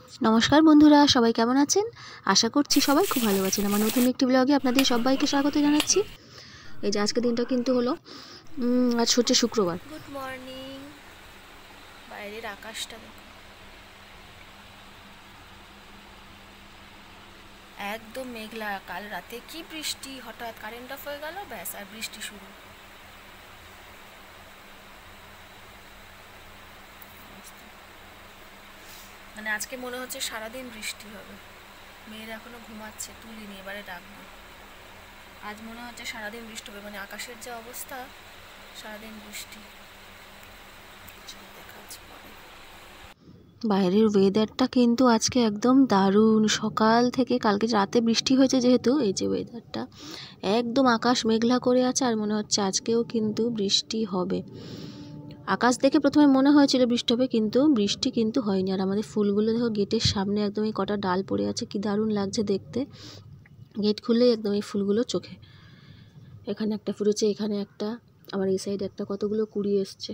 নমস্কার বন্ধুরা, সবাই কেমন আছেন? আশা করছি সবাই খুব ভালো আছেন। আমার নতুন একটি ব্লগে আপনাদের সবাইকে স্বাগত জানাচ্ছি। এই যে আজকে দিনটা কিন্তু হলো আজ হচ্ছে শুক্রবার। Good morning. বাইরের আকাশটা দেখো, একদম মেঘলা। কাল রাতে কি বৃষ্টি, হঠাৎ কারেন্ট অফ হয়ে গেল, ব্যাস আর বৃষ্টি শুরু। মানে আজকে মনে হচ্ছে সারাদিন বৃষ্টি হবে। মেয়েরা এখনো ঘুমাচ্ছে, তুলিনি, এবারে ডাকবো। আজ মনে হচ্ছে সারাদিন বৃষ্টি হবে, মানে আকাশের যে অবস্থা, সারাদিন বৃষ্টি। দেখাচ্ছি পরে। বাইরের ওয়েদারটা কিন্তু আজকে একদম দারুণ। সকাল থেকে কালকে রাতে বৃষ্টি হয়েছে যেহেতু, এই যে ওয়েদারটা একদম আকাশ মেঘলা করে আছে, আর মনে হচ্ছে আজকেও কিন্তু বৃষ্টি হবে। আকাশ দেখে প্রথমে মনে হয়েছিল বৃষ্টি হবে, কিন্তু বৃষ্টি কিন্তু হয়নি। আর আমাদের ফুলগুলো দেখো গেটের সামনে একদম এই কটা ডাল পড়ে আছে, কি দারুণ লাগছে দেখতে। গেট খুললেই একদম এই ফুলগুলো চোখে। এখানে একটা ফুটেছে, এখানে একটা, আবার এই সাইডে একটা, কতগুলো কুড়ি এসছে।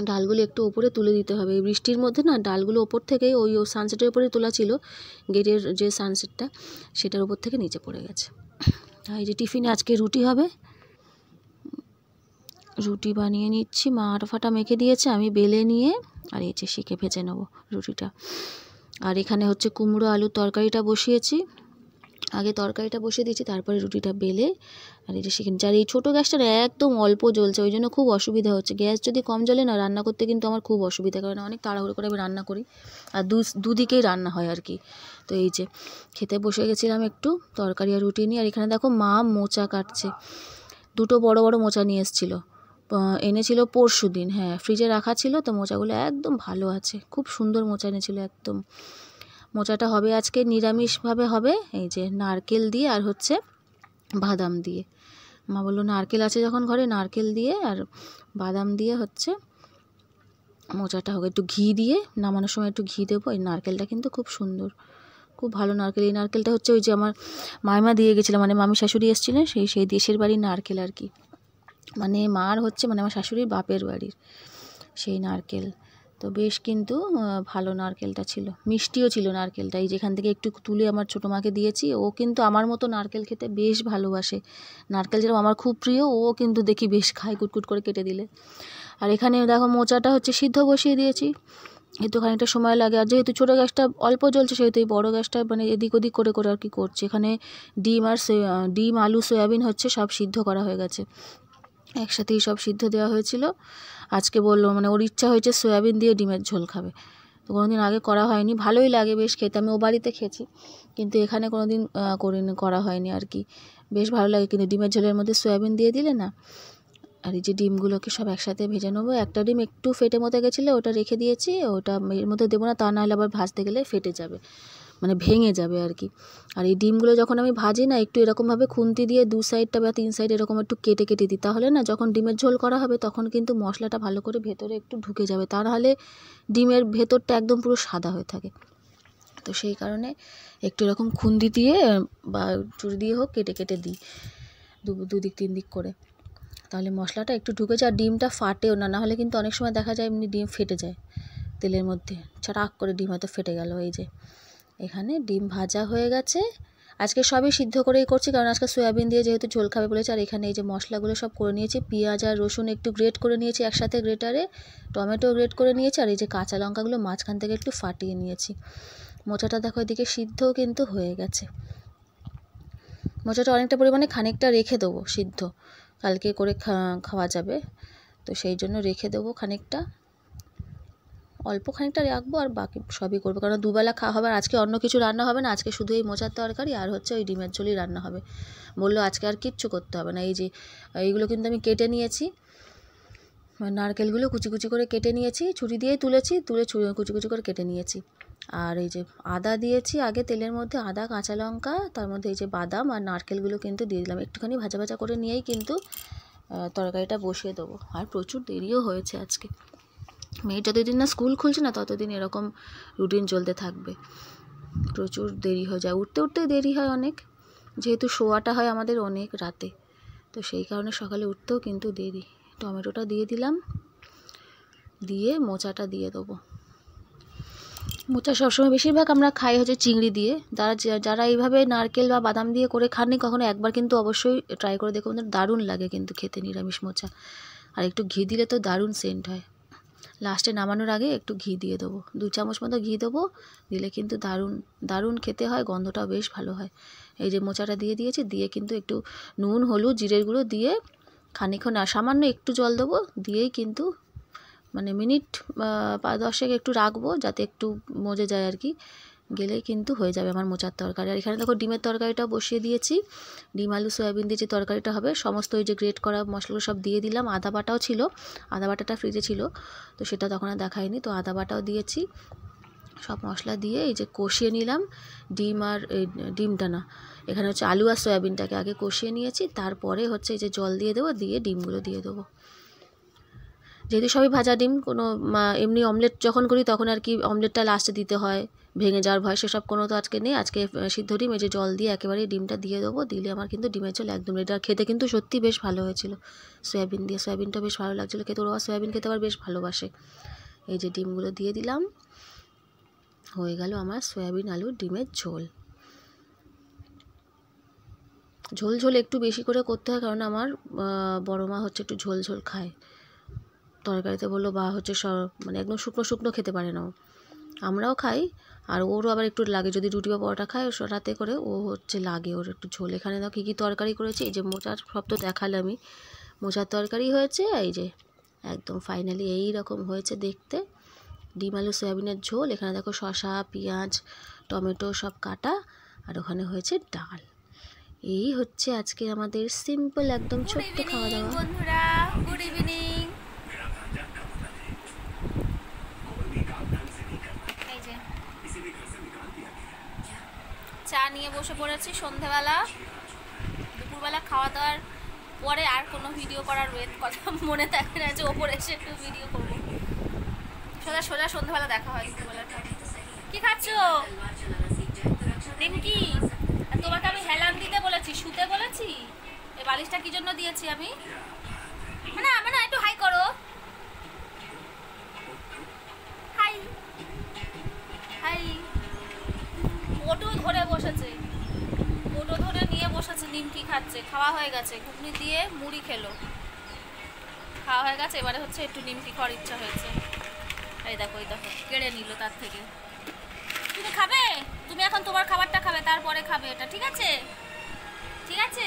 ডালগুলো একটু ওপরে তুলে দিতে হবে। এই বৃষ্টির মধ্যে না ডালগুলো ওপর থেকেই ওই সানসেটের উপরে তোলা ছিল, গেটের যে সানসেটটা সেটার উপর থেকে নিচে পড়ে গেছে। এই যে টিফিনে আজকে রুটি হবে, রুটি বানিয়ে নিচ্ছি। মা আটা ফাটা মেখে দিয়েছে, আমি বেলে নিয়ে আর এই যে শিখে ভেজে নেবো রুটিটা। আর এখানে হচ্ছে কুমড়ো আলুর তরকারিটা বসিয়েছি, আগে তরকারিটা বসিয়ে দিয়েছি, তারপরে রুটিটা বেলে আর এটা শিখে নিচ্ছি। আর এই ছোটো গ্যাসটার একদম অল্প জ্বলছে, ওই জন্য খুব অসুবিধা হচ্ছে। গ্যাস যদি কম জ্বলে না, রান্না করতে কিন্তু আমার খুব অসুবিধা, কারণ অনেক তাড়াহুড়ো করে আমি রান্না করি, আর দুদিকেই রান্না হয় আর কি। তো এই যে খেতে বসে গেছিলাম একটু তরকারি আর রুটি নিয়ে। আর এখানে দেখো মা মোচা কাটছে, দুটো বড় বড় মোচা নিয়ে এসেছিলো, এনেছিল পরশু দিন। হ্যাঁ, ফ্রিজে রাখা ছিল, তো মোচাগুলো একদম ভালো আছে, খুব সুন্দর মোচা এনেছিল একদম। মোচাটা হবে আজকে নিরামিষভাবে হবে, এই যে নারকেল দিয়ে আর হচ্ছে বাদাম দিয়ে। মা বললো নারকেল আছে যখন ঘরে, নারকেল দিয়ে আর বাদাম দিয়ে হচ্ছে মোচাটা হবে। একটু ঘি দিয়ে, নামানোর সময় একটু ঘি দেবো। এই নারকেলটা কিন্তু খুব সুন্দর, খুব ভালো নারকেল। এই নারকেলটা হচ্ছে ওই যে আমার মাইমা দিয়ে গেছিলো, মানে মামি শাশুড়ি এসেছিলেন, সেই দেশের বাড়ির নারকেল আর কি। মানে মার হচ্ছে, মানে আমার শাশুড়ির বাপের বাড়ির সেই নারকেল। তো বেশ কিন্তু ভালো নারকেলটা ছিল, মিষ্টিও ছিল নারকেলটা। এই যেখান থেকে একটু তুলে আমার ছোটো মাকে দিয়েছি, ও কিন্তু আমার মতো নারকেল খেতে বেশ ভালোবাসে। নারকেল যেরকম আমার খুব প্রিয়, ও কিন্তু দেখি বেশ খায় কুটকুট করে কেটে দিলে। আর এখানে দেখো মোচাটা হচ্ছে সিদ্ধ বসিয়ে দিয়েছি, একটু খানিকটা সময় লাগে। আর যেহেতু ছোটো গ্যাসটা অল্প জ্বলছে, সেহেতু এই বড়ো গ্যাসটা মানে এদিক ওদিক করে করে আর কি করছি। এখানে ডিম আলু সয়াবিন হচ্ছে সব সিদ্ধ করা হয়ে গেছে, একসাথেই সব সিদ্ধ দেওয়া হয়েছিল। আজকে বললো, মানে ওর ইচ্ছা হয়েছে সয়াবিন দিয়ে ডিমের ঝোল খাবে, তো কোনোদিন আগে করা হয়নি, ভালোই লাগে বেশ খেতে। আমি ও বাড়িতে খেয়েছি, কিন্তু এখানে কোনোদিন করা হয়নি আর কি। বেশ ভালো লাগে কিন্তু ডিমের ঝোলের মধ্যে সয়াবিন দিয়ে দিলে না। আর এই যে ডিমগুলোকে সব একসাথে ভেজে নেবো। একটা ডিম একটু ফেটে মতে গেছিলো, ওটা রেখে দিয়েছি, ওটা এর মধ্যে দেবো না, তা নাহলে আবার ভাজতে গেলে ফেটে যাবে, মানে ভেঙে যাবে আর কি। আর এই ডিমগুলো যখন আমি ভাজি না, একটু এরকমভাবে খুন্তি দিয়ে দু সাইডটা বা তিন সাইড এরকম একটু কেটে কেটে দিই, তাহলে না যখন ডিমের ঝোল করা হবে তখন কিন্তু মশলাটা ভালো করে ভেতরে একটু ঢুকে যাবে, তা নাহলে ডিমের ভেতরটা একদম পুরো সাদা হয়ে থাকে। তো সেই কারণে একটু এরকম খুন্তি দিয়ে বা ছুরি দিয়ে হোক কেটে কেটে দিই, দুদিক তিন দিক করে, তাহলে মশলাটা একটু ঢুকে যায়। আর ডিমটা ফাটেও না, নাহলে কিন্তু অনেক সময় দেখা যায় এমনি ডিম ফেটে যায় তেলের মধ্যে, ছটাক করে ডিম হয়তো ফেটে গেল। এই যে এখানে ডিম ভাজা হয়ে গেছে। আজকে সবই সিদ্ধ করেই করছি, কারণ আজকে সয়াবিন দিয়ে যেহেতু ঝোল খাবে বলেছে। আর এখানে এই যে মশলাগুলো সব করে নিয়েছি, পেঁয়াজ আর রসুন একটু গ্রেট করে নিয়েছি একসাথে গ্রেটারে, টমেটো গ্রেট করে নিয়েছি, আর এই যে কাঁচা লঙ্কাগুলো মাঝখান থেকে একটু ফাটিয়ে নিয়েছি। মোচাটা দেখো এদিকে সিদ্ধও কিন্তু হয়ে গেছে। মোচাটা অনেকটা পরিমাণে খানিকটা রেখে দেবো সিদ্ধ, কালকে করে খাওয়া যাবে, তো সেই জন্য রেখে দেবো খানিকটা, অল্প খানিকটা রাখবো আর বাকি সবই করবো, কারণ দুবেলা খাওয়া হবে। আর আজকে অন্য কিছু রান্না হবে না, আজকে শুধু এই মোচার তরকারি আর হচ্ছে ওই ডিমের ঝোলই রান্না হবে। বললো আজকে আর কিচ্ছু করতে হবে না। এই যে এইগুলো কিন্তু আমি কেটে নিয়েছি, নারকেলগুলো কুচি কুচি করে কেটে নিয়েছি, ছুরি দিয়েই তুলে কুচি কুচি করে কেটে নিয়েছি। আর এই যে আদা দিয়েছি আগে তেলের মধ্যে, আদা কাঁচা লঙ্কা, তার মধ্যে এই যে বাদাম আর নারকেলগুলো কিন্তু দিয়ে দিলাম, একটুখানি ভাজা ভাজা করে নিয়েই কিন্তু তরকারিটা বসিয়ে দেবো। আর প্রচুর দেরিও হয়েছে আজকে, মেয়ে যতদিন না স্কুল খুলছে না ততদিন এরকম রুটিন চলতে থাকবে, প্রচুর দেরি হয়ে যায়, উঠতে উঠতে দেরি হয় অনেক, যেহেতু শোয়াটা হয় আমাদের অনেক রাতে, তো সেই কারণে সকালে উঠতেও কিন্তু দেরি। টমেটোটা দিয়ে দিলাম, দিয়ে মোচাটা দিয়ে দেবো। মোচা সবসময় বেশিরভাগ আমরা খাই হচ্ছে চিংড়ি দিয়ে। যারা এইভাবে নারকেল বা বাদাম দিয়ে করে খাননি কখনো, একবার কিন্তু অবশ্যই ট্রাই করে দেখুন, দারুণ লাগে কিন্তু খেতে নিরামিষ মোচা। আর একটু ঘি দিলে তো দারুণ সেন্ট হয়। লাস্টে নামানোর আগে একটু ঘি দিয়ে দেবো, 2 চামচ মতো ঘি দেবো, দিলে কিন্তু দারুণ দারুণ খেতে হয়, গন্ধটাও বেশ ভালো হয়। এই যে মোচাটা দিয়ে দিয়েছি, দিয়ে কিন্তু একটু নুন, হলুদ, জিরের গুঁড়ো দিয়ে খানিকক্ষণ সামান্য একটু জল দেবো, দিয়েই কিন্তু মানে মিনিট 5-10 একটু রাখবো যাতে একটু মজে যায় আর কি, গেলেই কিন্তু হয়ে যাবে আমার মোচার তরকারি। আর এখানে দেখো ডিমের তরকারিটাও বসিয়ে দিয়েছি, ডিম আলু সয়াবিন দিয়ে যে তরকারিটা হবে, সমস্ত ওই যে গ্রেট করা মশলাগুলো সব দিয়ে দিলাম। আদা বাটাও ছিল, আদা বাটাটা ফ্রিজে ছিল তো সেটা তখন আর দেখায়নি, তো আদা বাটাও দিয়েছি। সব মশলা দিয়ে এই যে কষিয়ে নিলাম। ডিম আর ডিমটা না, এখানে হচ্ছে আলু আর সয়াবিনটাকে আগে কষিয়ে নিয়েছি, তারপরে হচ্ছে এই যে জল দিয়ে দেবো, দিয়ে ডিমগুলো দিয়ে দেবো। যেহেতু সবই ভাজা ডিম, কোনো এমনি অমলেট যখন করি তখন আর কি অমলেটটা লাস্টে দিতে হয়, ভেঙে যাওয়ার ভয়, সেসব কোনো তো আজকে নেই। আজকে সিদ্ধ ডিম, এই যে জল দিয়ে একেবারে ডিমটা দিয়ে দেবো, দিলে আমার কিন্তু ডিমের ঝোল একদম রেডি। আর খেতে কিন্তু সত্যি বেশ ভালো হয়েছিল সয়াবিন দিয়ে, সয়াবিনটা বেশ ভালো লাগছিলো খেতে, ওরা সয়াবিন খেতে আবার বেশ ভালোবাসে। এই যে ডিমগুলো দিয়ে দিলাম, হয়ে গেল আমার সয়াবিন আলুর ডিমের ঝোল। ঝোল ঝোল একটু বেশি করে করতে হয়, কারণ আমার বড় মা হচ্ছে একটু ঝোল ঝোল খায় তরকারিতে, বললো বা হচ্ছে মানে একদম শুকনো শুকনো খেতে পারে না ও, আমরাও খাই, আর ওরও আবার একটু লাগে, যদি রুটি বা পরোটা খায় রাতে করে, ও হচ্ছে লাগে ওর একটু ঝোল। এখানে দেখো কী কী তরকারি করেছি, এই যে মোচার সব তো দেখালামই, মোচার তরকারি হয়েছে, এই যে একদম ফাইনালি এই রকম হয়েছে দেখতে, ডিম আলু সয়াবিনের ঝোল। এখানে দেখো শসা, পেঁয়াজ, টমেটো সব কাটা, আর ওখানে হয়েছে ডাল। এই হচ্ছে আজকে আমাদের সিম্পল একদম ছোট্ট খাওয়া দাওয়া। বন্ধুরা, গুড ইভিনিং। এই যে চা নিয়ে বসে পড়েছি সন্ধেবেলা। দুপুরবেলা খাওয়া দাওয়ার পরে আর কোনো ভিডিও করার কথা মনে থাকে না, যে ওপরে এসে একটু ভিডিও করবো। সোজা সোজা সন্ধেবেলা দেখা হয় দুপুরবেলাটা। কি খাচ্ছ? নিমকি? আর তোমাকে আমি হেলান দিতে বলেছি, শুতে বলেছি? এই বালিশটা কি জন্য দিয়েছি আমি? মানে একটু হাই করো, হাই হাই। ওটো ধরে বসেছে, ওটো ধরে নিয়ে বসেছে, নিমকি খাচ্ছে, খাওয়া হয়ে গেছে, ঘুগনি দিয়ে মুড়ি খেলো, খাওয়া হয়ে গেছে, এবারে হচ্ছে একটু নিমকি খাওয়ার ইচ্ছা হয়েছে। এই দেখো কেড়ে নিল তার থেকে। তুমি খাবে? তুমি এখন তোমার খাবারটা খাবে, তারপরে খাবে এটা, ঠিক আছে? ঠিক আছে।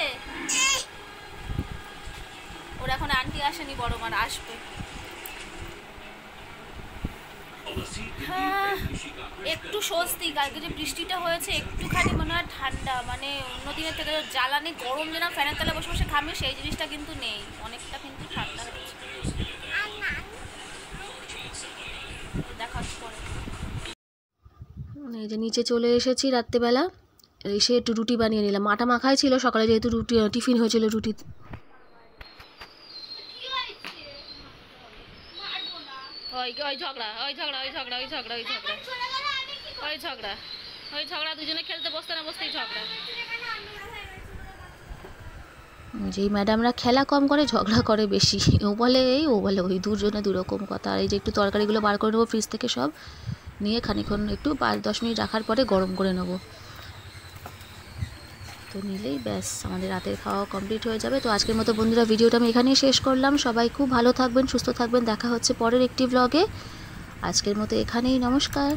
ওর এখন আন্টি আসেনি, বড় মার আসবে। হ্যাঁ, একটু স্বস্তি, কালকে যে বৃষ্টিটা হয়েছে একটুখানি মনে হয় ঠান্ডা, মানে অন্য দিনের থেকে জ্বালানি গরম যেন ফ্যানের তলায় বসে বসে ঘামে, সেই জিনিসটা কিন্তু নেই, অনেকটা কিন্তু ঠান্ডা হয়েছে। দেখাচ্ছি পরে। এই যে নিচে চলে এসেছি রাত্রেবেলা, এসে একটু রুটি বানিয়ে নিলাম, আটা মাখাই ছিল সকালে, যেহেতু রুটি টিফিন হয়েছিল রুটি। দুজনে খেলতে বসতে না বসতেই ঝগড়া। যেই ম্যাডামরা খেলা কম করে ঝগড়া করে বেশি, ও বলে এই, ও বলে ওই, দুজনে দুরকম কথা। আর এই যে একটু তরকারিগুলো বার করে নেবো ফ্রিজ থেকে, সব নিয়ে খানিকক্ষণ একটু 5-10 মিনিট রাখার পরে গরম করে নেবো, তো নিলেই ব্যাস আমাদের রাতের খাওয়া কমপ্লিট হয়ে যাবে। তো আজকের মতো বন্ধুরা ভিডিওটা আমি এখানেই শেষ করলাম। সবাই খুব ভালো থাকবেন, সুস্থ থাকবেন, দেখা হচ্ছে পরের একটি ব্লগে। আজকের মতো এখানেই, নমস্কার।